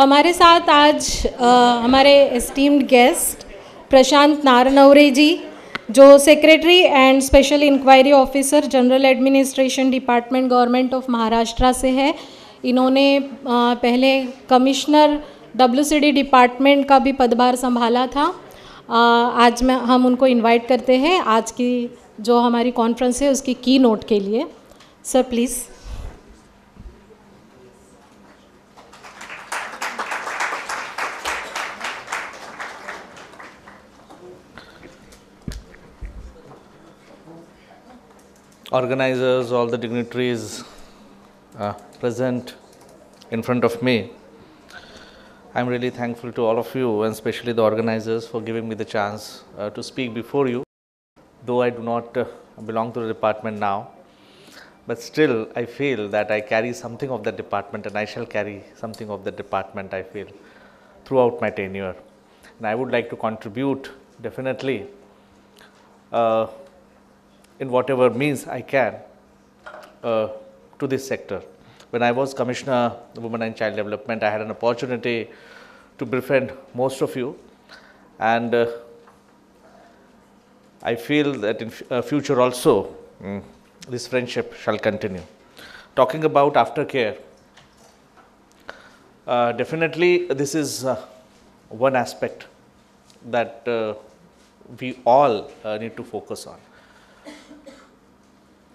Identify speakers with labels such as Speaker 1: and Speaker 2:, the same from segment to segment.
Speaker 1: हमारे साथ आज हमारे एस्टीम्ड गेस्ट प्रशांत नारनवरे जी, जो secretary and special inquiry officer general administration department government of Maharashtra से है। इन्होंने पहले कमिश्नर WCD डिपार्टमेंट का भी पदभार संभाला था। आज हम उनको इनवाइट करते हैं आज की जो हमारी कॉन्फ्रेंस है उसकी की नोट के लिए। Sir please.
Speaker 2: Organizers, all the dignitaries present in front of me, I'm really thankful to all of you and especially the organizers for giving me the chance to speak before you. Though I do not belong to the department now, but still I feel that I carry something of the department and I shall carry something of the department, I feel, throughout my tenure. And I would like to contribute definitely in whatever means I can to this sector. When I was Commissioner Women and Child Development, I had an opportunity to befriend most of you, and I feel that in future also this friendship shall continue. Talking about aftercare, definitely this is one aspect that we all need to focus on.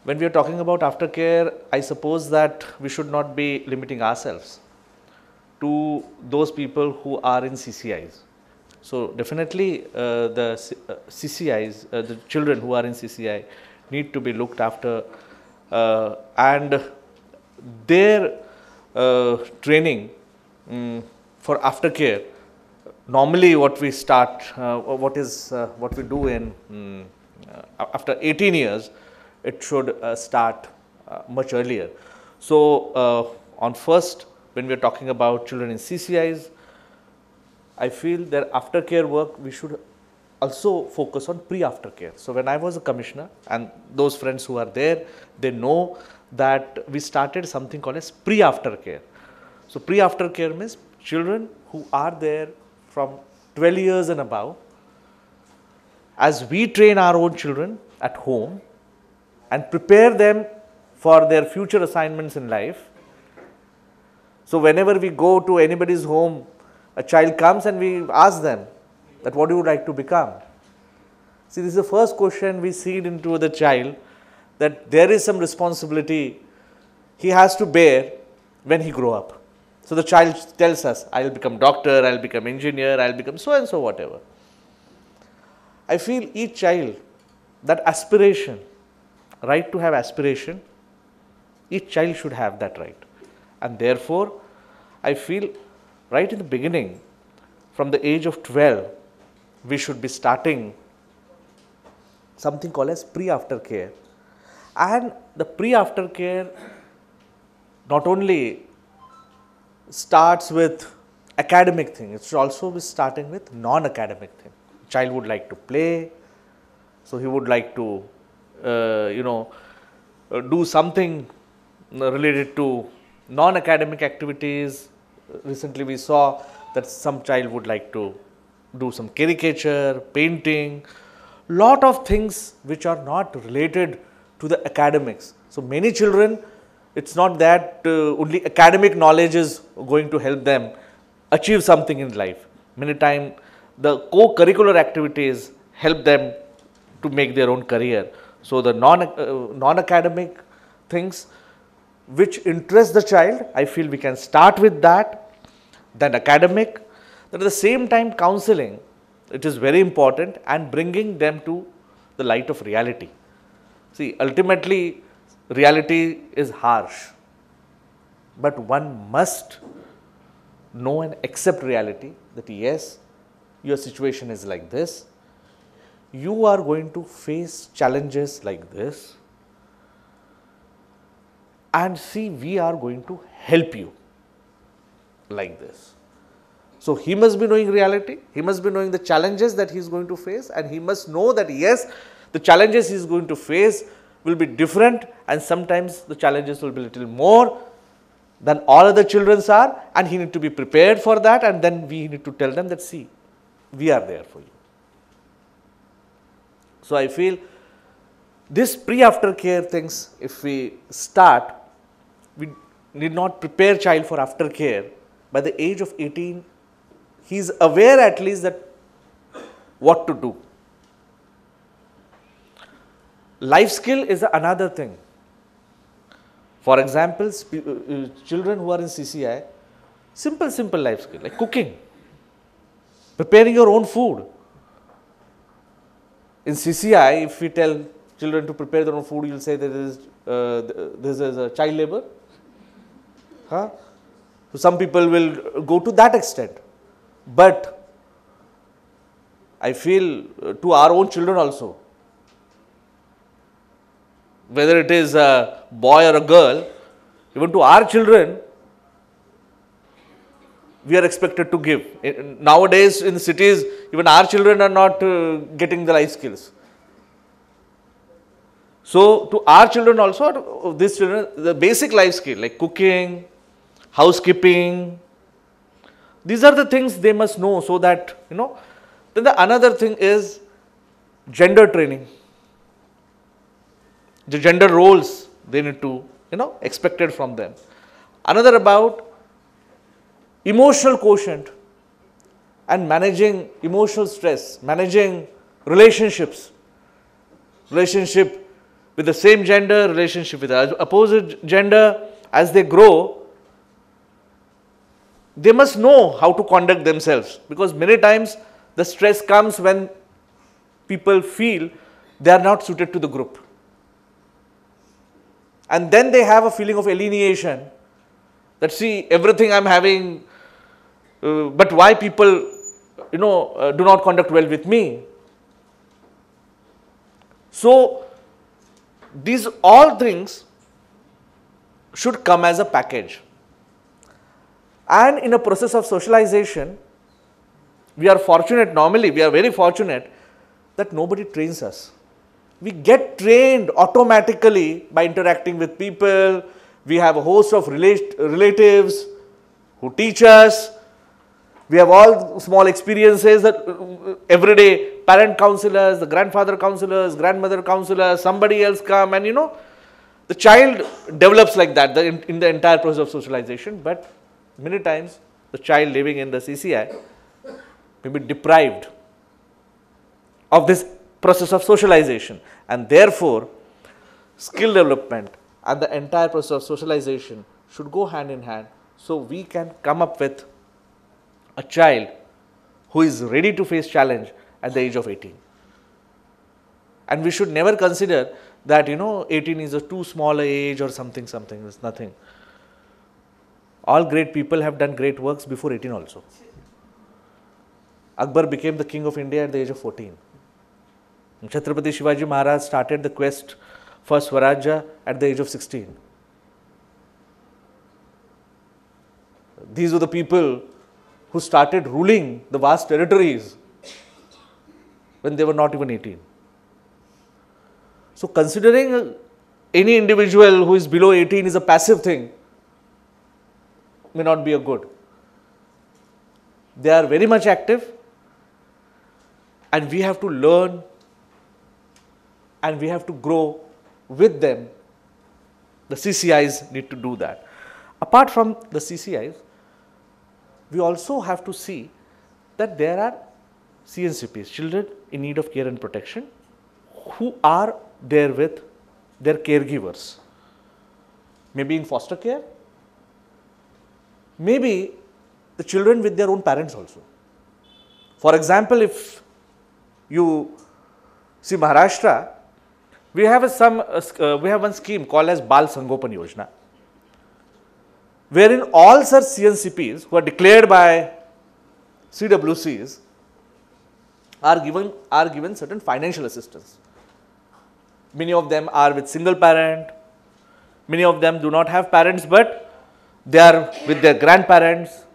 Speaker 2: When we are talking about aftercare, I suppose that we should not be limiting ourselves to those people who are in CCIs. So definitely the CCIs, the children who are in CCI need to be looked after, and their training for aftercare. Normally what we start, what we do in after 18 years, it should start much earlier. So on first, when we are talking about children in CCIs, I feel that aftercare work we should also focus on pre-aftercare. So when I was a commissioner, and those friends who are there, they know that we started something called as pre-aftercare. So pre-aftercare means children who are there from 12 years and above. As we train our own children at home and prepare them for their future assignments in life. So whenever we go to anybody's home, a child comes and we ask them that what do you like to become? See, this is the first question we seed into the child, that there is some responsibility he has to bear when he grow up. So the child tells us, I will become doctor, I will become engineer, I will become so and so whatever. I feel each child, that aspiration, right to have aspiration, each child should have that right. And therefore, I feel right in the beginning, from the age of 12, we should be starting something called as pre-aftercare. And the pre-aftercare not only starts with academic thing, it should also be starting with non-academic thing. Child would like to play, so he would like to do something related to non-academic activities. Recently we saw that some child would like to do some caricature, painting, lot of things which are not related to the academics. So many children, it's not that only academic knowledge is going to help them achieve something in life. Many times the co-curricular activities help them to make their own career. So the non-academic things which interest the child, I feel we can start with that, then academic, then at the same time counseling, it is very important, and bringing them to the light of reality. See, ultimately reality is harsh, but one must know and accept reality that yes, your situation is like this, you are going to face challenges like this, and see, we are going to help you like this. So he must be knowing reality, he must be knowing the challenges that he is going to face, and he must know that yes, the challenges he is going to face will be different, and sometimes the challenges will be little more than all other children are, and he need to be prepared for that, and then we need to tell them that, see, we are there for you. So I feel this pre-aftercare things, if we start, we need not prepare child for aftercare. By the age of 18, he is aware at least that what to do. Life skill is another thing. For example, children who are in CCI, simple life skill like cooking, preparing your own food. In CCI, if we tell children to prepare their own food, you will say this is a child labor. Huh? So some people will go to that extent. But I feel to our own children also, whether it is a boy or a girl, even to our children, we are expected to give. Nowadays in the cities, even our children are not getting the life skills. So to our children also, these children, the basic life skill like cooking, housekeeping, these are the things they must know, so that, then the another thing is gender training. The gender roles they need to, expected from them. Another about emotional quotient and managing emotional stress, managing relationships, relationship with the same gender, relationship with the opposite gender. As they grow, they must know how to conduct themselves, because many times the stress comes when people feel they are not suited to the group. And then they have a feeling of alienation that, see, everything I am having, but why people, do not conduct well with me. So these all things should come as a package. And in a process of socialization, we are fortunate, normally we are very fortunate that nobody trains us. We get trained automatically by interacting with people. We have a host of relatives who teach us. We have all small experiences that every day parent counselors, the grandfather counselors, grandmother counselors, somebody else come, and the child develops like that in the entire process of socialization. But many times the child living in the CCI may be deprived of this process of socialization, and therefore skill development and the entire process of socialization should go hand in hand, so we can come up with a child who is ready to face challenge at the age of 18. And we should never consider that 18 is a too small age or something, it's nothing. All great people have done great works before 18 also. Akbar became the king of India at the age of 14. Chhatrapati Shivaji Maharaj started the quest for Swarajya at the age of 16. These were the people who started ruling the vast territories when they were not even 18. So considering any individual who is below 18 is a passive thing may not be a good. They are very much active, and we have to learn and we have to grow with them. The CCIs need to do that. Apart from the CCIs, we also have to see that there are CNCPs, children in need of care and protection, who are there with their caregivers. Maybe in foster care, maybe the children with their own parents also. For example, if you see Maharashtra, we have one scheme called as Bal Sangopan Yojana, wherein all such CNCPs who are declared by CWCs are given certain financial assistance. Many of them are with single parent, many of them do not have parents, but they are with their grandparents.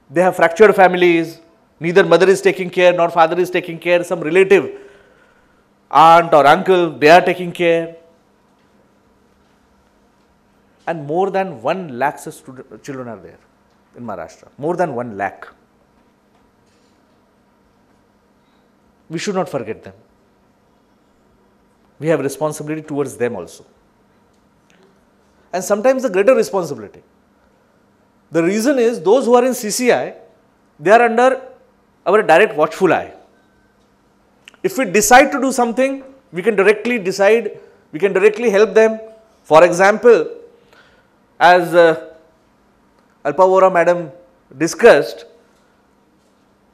Speaker 2: They have fractured families, neither mother is taking care nor father is taking care, some relative, aunt or uncle, they are taking care. and more than 1 lakh such children are there in Maharashtra, more than 1 lakh. We should not forget them. We have responsibility towards them also. And sometimes the greater responsibility. The reason is those who are in CCI, they are under our direct watchful eye. If we decide to do something, we can directly decide, we can directly help them. For example, as Alpa Vora madam discussed,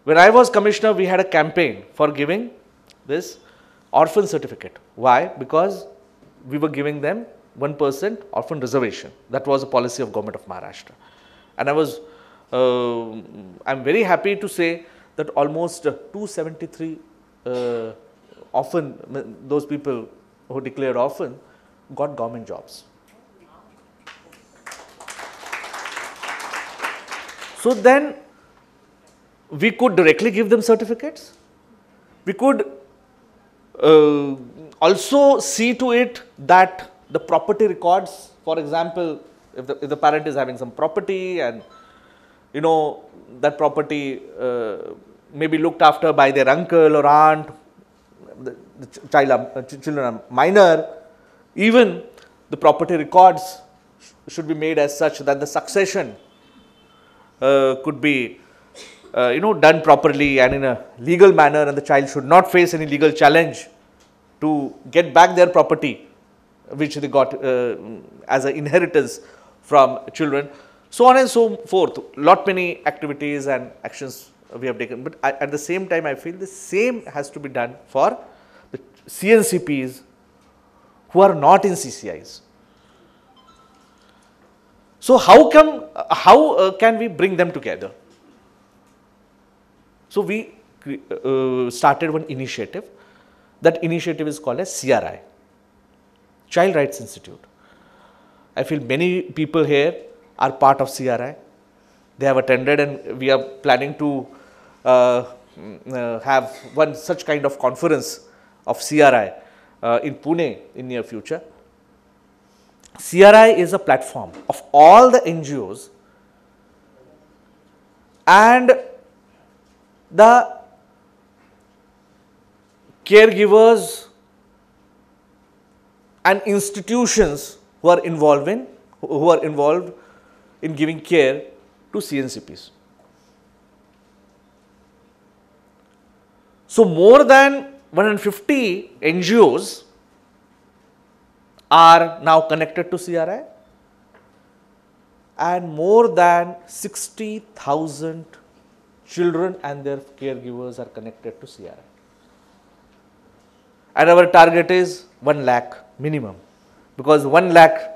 Speaker 2: when I was commissioner, we had a campaign for giving this orphan certificate. Why? Because we were giving them 1% orphan reservation. That was a policy of government of Maharashtra. And I'm very happy to say that almost 273 orphan, those people who declared orphan, got government jobs. So then we could directly give them certificates. We could also see to it that the property records, for example, if the parent is having some property and that property may be looked after by their uncle or aunt, the children are minor, even the property records should be made as such that the succession could be done properly and in a legal manner, and the child should not face any legal challenge to get back their property which they got as an inheritance from children, so on and so forth. Many activities and actions we have taken, but at the same time I feel the same has to be done for the CNCPs who are not in CCIs. So how can we bring them together? So we started one initiative. That initiative is called as CRI, Child Rights Institute. I feel many people here are part of CRI. They have attended, and we are planning to have one such kind of conference of CRI in Pune in near future. CRI is a platform of all the NGOs and the caregivers and institutions who are involved in giving care to CNCPs. So more than 150 NGOs are now connected to CRI, and more than 60,000 children and their caregivers are connected to CRI. And our target is 1 lakh minimum, because 1 lakh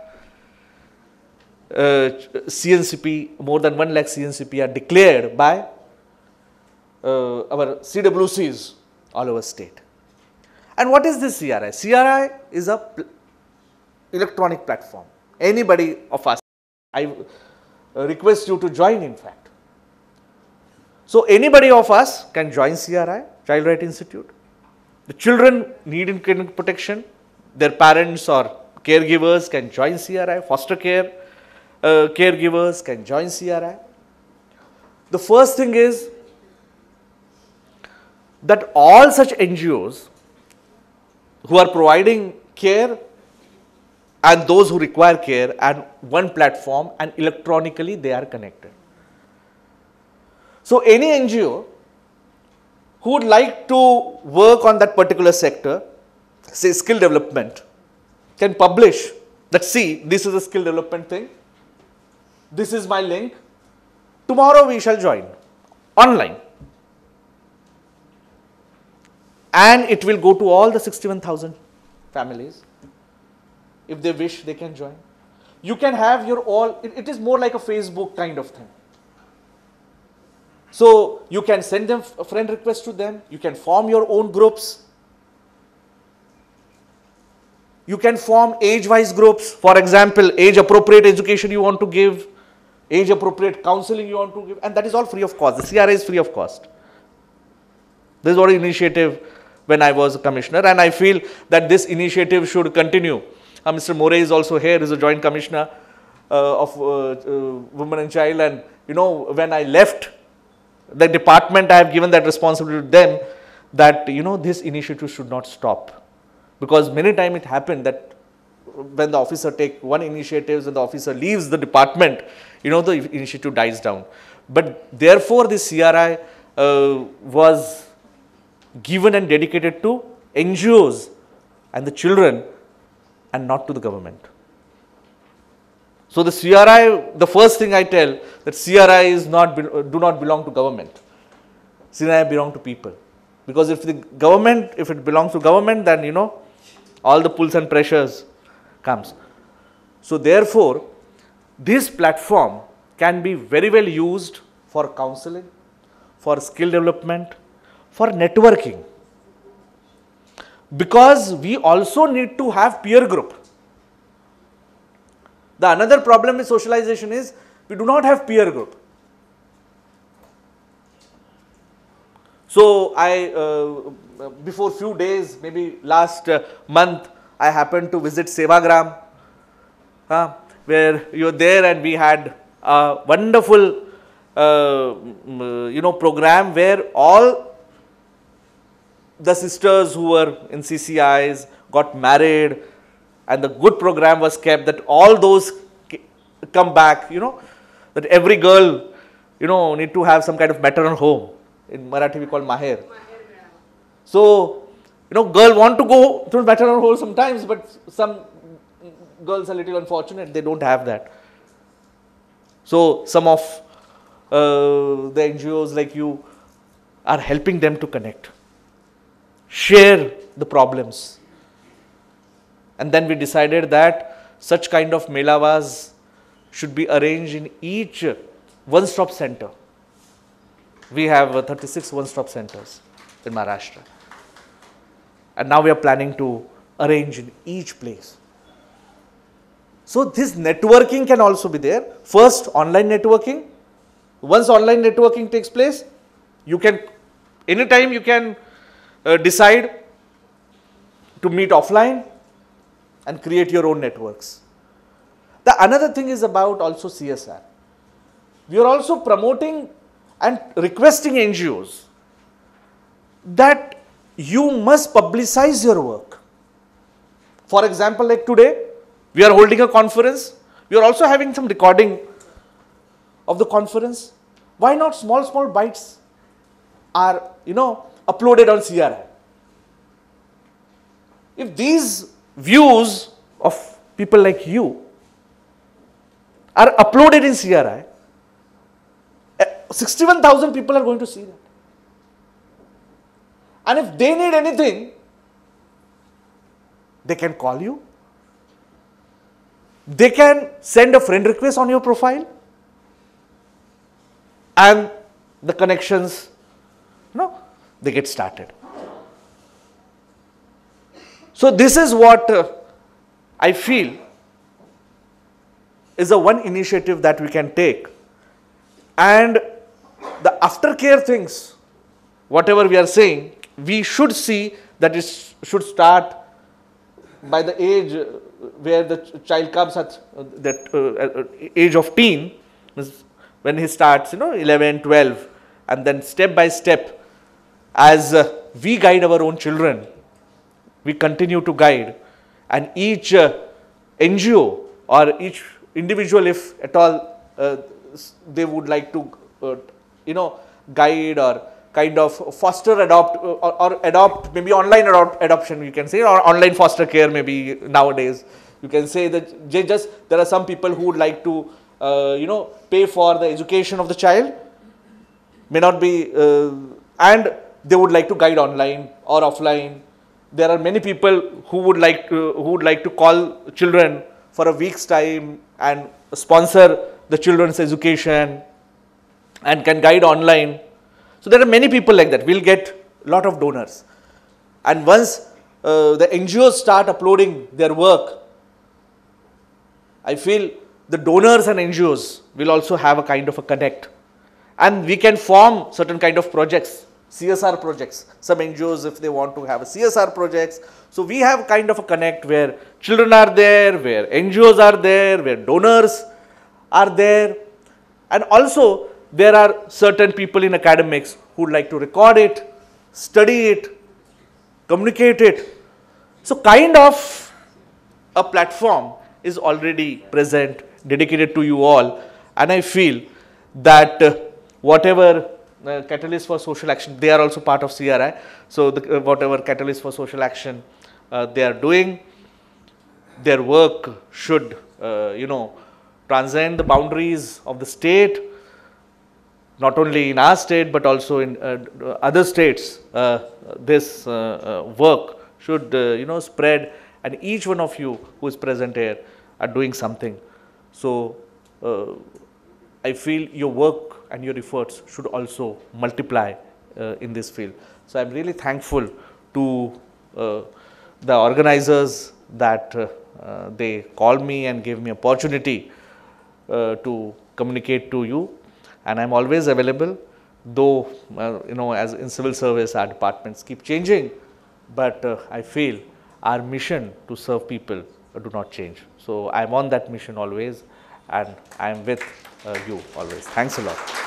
Speaker 2: CNCP, more than 1 lakh CNCP are declared by our CWCs all over state. And what is this CRI? CRI is a electronic platform. Anybody of us, I request you to join, in fact. So anybody of us can join CRI, Child Rights Institute. The children need protection. Their parents or caregivers can join CRI. Foster care caregivers can join CRI. The first thing is that all such NGOs who are providing care and those who require care and one platform, and electronically they are connected. So any NGO who would like to work on that particular sector, say skill development, can publish that, see, this is a skill development thing, this is my link, tomorrow we shall join online. And it will go to all the 61,000 families. If they wish, they can join. You can have your all, it is more like a Facebook kind of thing. So you can send them a friend request to them, you can form your own groups. You can form age-wise groups. For example, age-appropriate education you want to give, age-appropriate counseling you want to give, and that is all free of cost. The CRI is free of cost. This was an initiative when I was a commissioner, and I feel that this initiative should continue. Mr. More is also here, is a joint commissioner. women and child, and you know, when I left the department, I have given that responsibility to them, that you know, this initiative should not stop, because many times it happened that when the officer take one initiative and the officer leaves the department, you know, the initiative dies down. But therefore, this CRI was given and dedicated to NGOs and the children, and not to the government. So the CRI, the first thing I tell, that CRI is not, do not belong to government. CRI belong to people. Because if the government, if it belongs to government, then you know, all the pulls and pressures comes. So therefore, this platform can be very well used for counseling, for skill development, for networking. Because we also need to have peer group. The another problem with socialization is we do not have peer group. So before few days, maybe last month, I happened to visit Sevagram, where you're there, and we had a wonderful program where all the sisters who were in CCIs got married, and the good program was kept, that all those come back, you know, that every girl, you know, need to have some kind of maternal home. In Marathi we call Maher. So, you know, girl want to go to maternal home sometimes, but some girls are little unfortunate, they don't have that. So, some of the NGOs like you are helping them to connect, share the problems. And then we decided that such kind of melavas should be arranged in each one-stop center. We have 36 one-stop centers in Maharashtra. And now we are planning to arrange in each place. So this networking can also be there. First, online networking. Once online networking takes place, you can, anytime you can decide to meet offline and create your own networks. The another thing is about also CSR. We are also promoting and requesting NGOs that you must publicize your work. For example, like today, we are holding a conference. We are also having some recording of the conference. Why not small bites are, you know, uploaded on CRI? If these views of people like you are uploaded in CRI, 61,000 people are going to see that. And if they need anything, they can call you. They can send a friend request on your profile, and the connections, you know, they get started. So this is what I feel is the one initiative that we can take. And the aftercare things, whatever we are saying, we should see that it should start by the age where the child comes at that age of teen, when he starts, you know, 11, 12, and then step by step, as we guide our own children, we continue to guide, and each NGO or each individual, if at all they would like to, you know, guide or kind of foster, adopt, or adopt, maybe online adoption, you can say, or online foster care, maybe nowadays. You can say that just there are some people who would like to, you know, pay for the education of the child, may not be, and they would like to guide online or offline. There are many people who would like to call children for a week's time and sponsor the children's education and can guide online. So there are many people like that. We'll get a lot of donors. And once the NGOs start uploading their work, I feel the donors and NGOs will also have a kind of a connect. And we can form certain kind of projects, CSR projects. Some NGOs, if they want to have a CSR projects. So we have kind of a connect where children are there, where NGOs are there, where donors are there, and also there are certain people in academics who would like to record it, study it, communicate it. So kind of a platform is already present, dedicated to you all, and I feel that whatever catalyst for social action, they are also part of CRI, so whatever catalyst for social action they are doing, their work should transcend the boundaries of the state, not only in our state but also in other states. This work should spread, and each one of you who is present here are doing something. So I feel your work and your efforts should also multiply in this field. So I'm really thankful to the organizers that they called me and gave me opportunity to communicate to you, and I'm always available, though as in civil service our departments keep changing, but I feel our mission to serve people do not change. So I'm on that mission always, and I'm with you always. Thanks a lot.